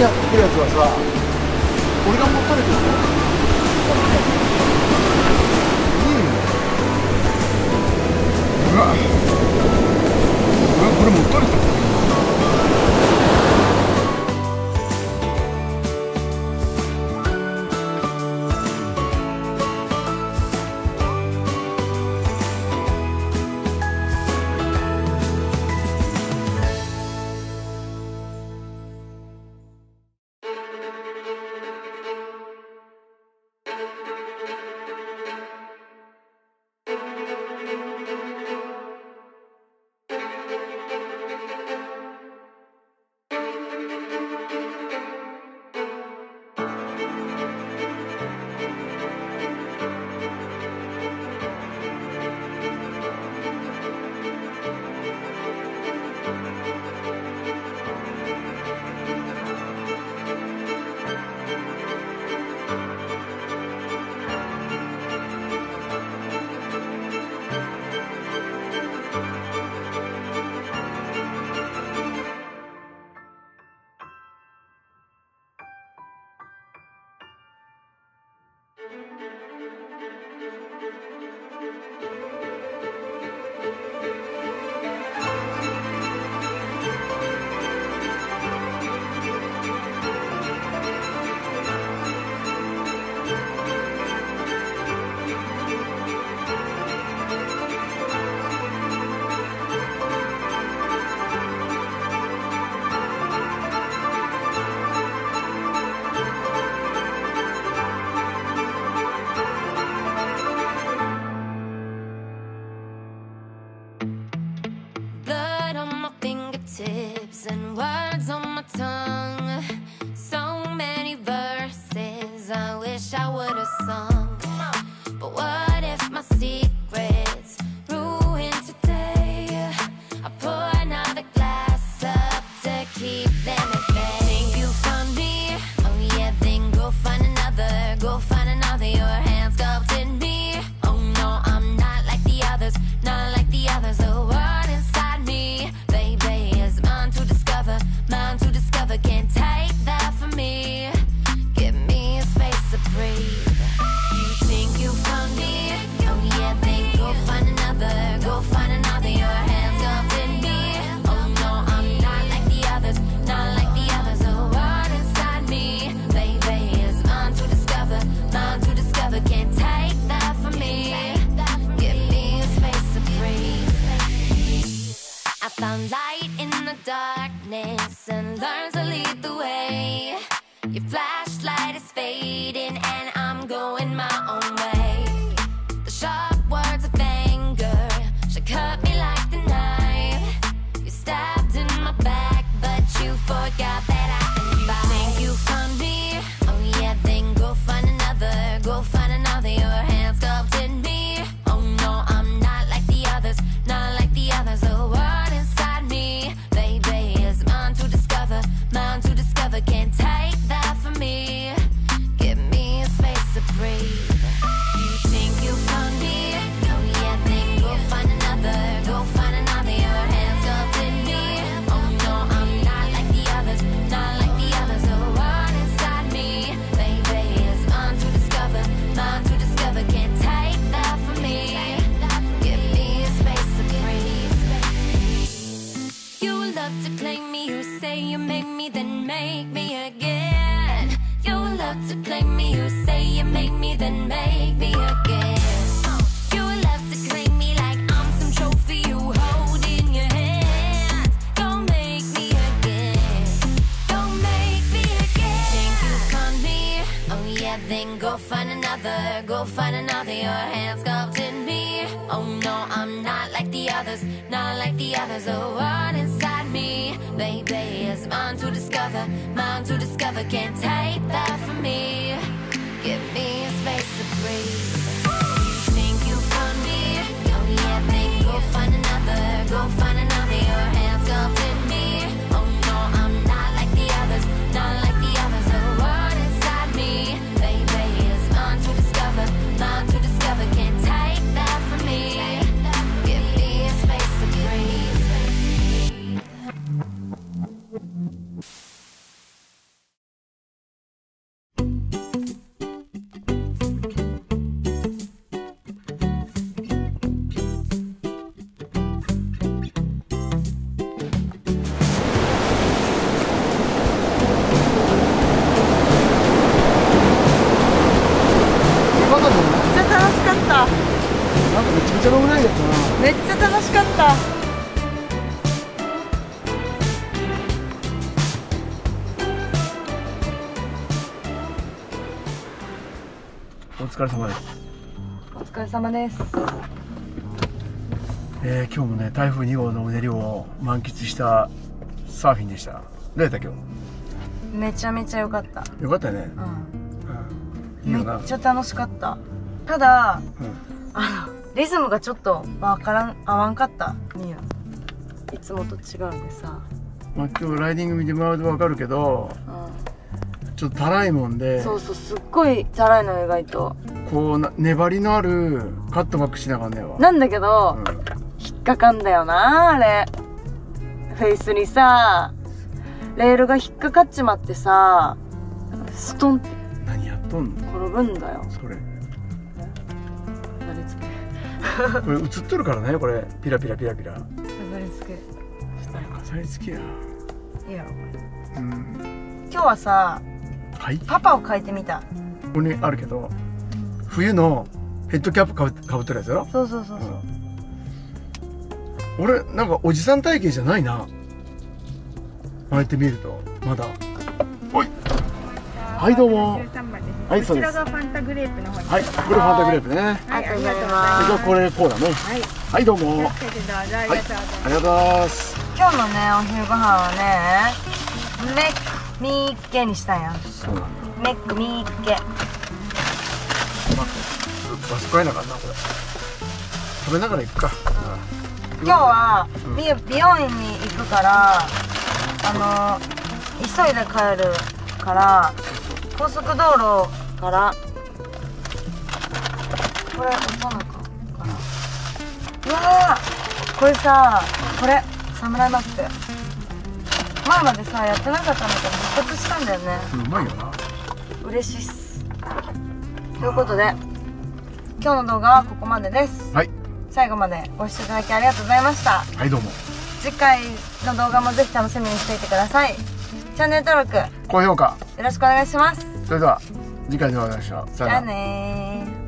やってるやつはさ、俺が持たれてるの？うわ、これ持たれてる。And words on my tongue, so many verses I wish I would have sung. But what if my secrets ruined today? I pour another glass up to keep them at bay. Think you found me? Oh yeah, then go find another. Go find another. Your hands sculpted me. Oh no, I'm not like the others, not like the others. The world inside me, baby, is mine to discover, mine to discover. Can't take that from me. Give me a space to breathe. You think you found me? Oh yeah, then go find another. Go find another. Your hands sculpted me. Oh no, I'm not like the others, not like the others. The world inside me, baby, is mine to discover, mine to discover. Can't take that from me. Give me a space to breathe. I found light in the darkness and learned to lead the way. Your flashlight is fading and I'm going my own way. The sharp words of anger should cut me like the knife. You stabbed in my back, but you forgot that I can fight. Think you found me? Oh yeah, then go find another. Go find another. Your hands sculpted me. Oh no, I'm not like the others, not like the others. The world inside me, baby, is mine to discover, mine to discover. Can't take that from me. Give me a space to breathe. You think you found me? Oh yeah, then go find another. Go find another. Your hands sculpted me. Oh no, I'm not like the others, not like the others. The world inside me, baby, is mine to discover, mine to discover. Can't take that from me. Give me a space to breathe. You love to claim me. You say you made me, then make me again. You love to claim me. You say you made me, then make me again. You love to claim me like I'm some trophy you hold in your hands. Don't make me again. Don't make me again. Think you found me? Oh yeah, then go find another. Go find another. Your hands sculpted me. Oh no, I'm not like the others, not like the others. The world inside me, baby, is mine to discover, mine to discover. Can't take that from me. Give me a space to breathe. You think you found me? Oh yeah, then go find another. Go find another. Your hands sculpted me. Oh no, I'm not like the others, not like the others. The world inside me, baby, is mine to discover, mine to discover. Can't take that from me. Give me a space to breathe. しかった。なんかめちゃめちゃロングライドやったな。めっちゃ楽しかった。お疲れ様です。お疲れ様です。今日もね、台風2号のうねりを満喫したサーフィンでした。どうやった今日？めちゃめちゃ良かった。よかったね。いいよな。めっちゃ楽しかった。ただ、リズムがちょっと合わんかった。いつもと違うんでさ。まあ今日ライディング見てもらうと分かるけど、ちょっとたらいもんで、そうそう、すっごいたらいの意外と。こう粘りのあるカットバックしながらねわ。なんだけど、引っかかんだよなあれ。フェイスにさ、レールが引っかかっちまってさ、ストンって。何やっとんの？転ぶんだよ。それ。飾り付け。これ映っとるからね、これピラピラピラピラ。飾り付け。飾り付けや。いいやろこれ。今日はさ、パパを描いてみた。ここにあるけど、冬のヘッドキャップかぶってるやつやろ。そうそうそうそう。俺なんかおじさん体型じゃないな。ああやって見るとまだ。おい。はいどうも。はい、そうです。こちらがファンタグレープの方に。はい、これファンタグレープね。ありがとうございます。じゃあこれこうだね。はい。はいどうも。はい、ありがとうございます。今日のねお昼ご飯はね、メックミーッケにしたんや。そうなんだ。メックミーッケ。場所変えなかったなこれ。食べながら行くか。今日は美容院に行くから急いで帰るから高速道路からこれ押さなかったな。うわーこれさ、これサムライマスク前までさやってなかったんだけど復活したんだよね。うまいよな。嬉しいっす。ということで今日の動画はここまでです。はい、最後までご視聴いただきありがとうございました。はいどうも。次回の動画もぜひ楽しみにしていてください。チャンネル登録高評価よろしくお願いします。それでは次回の動画でお会いしましょう。さよなら。じゃあねー。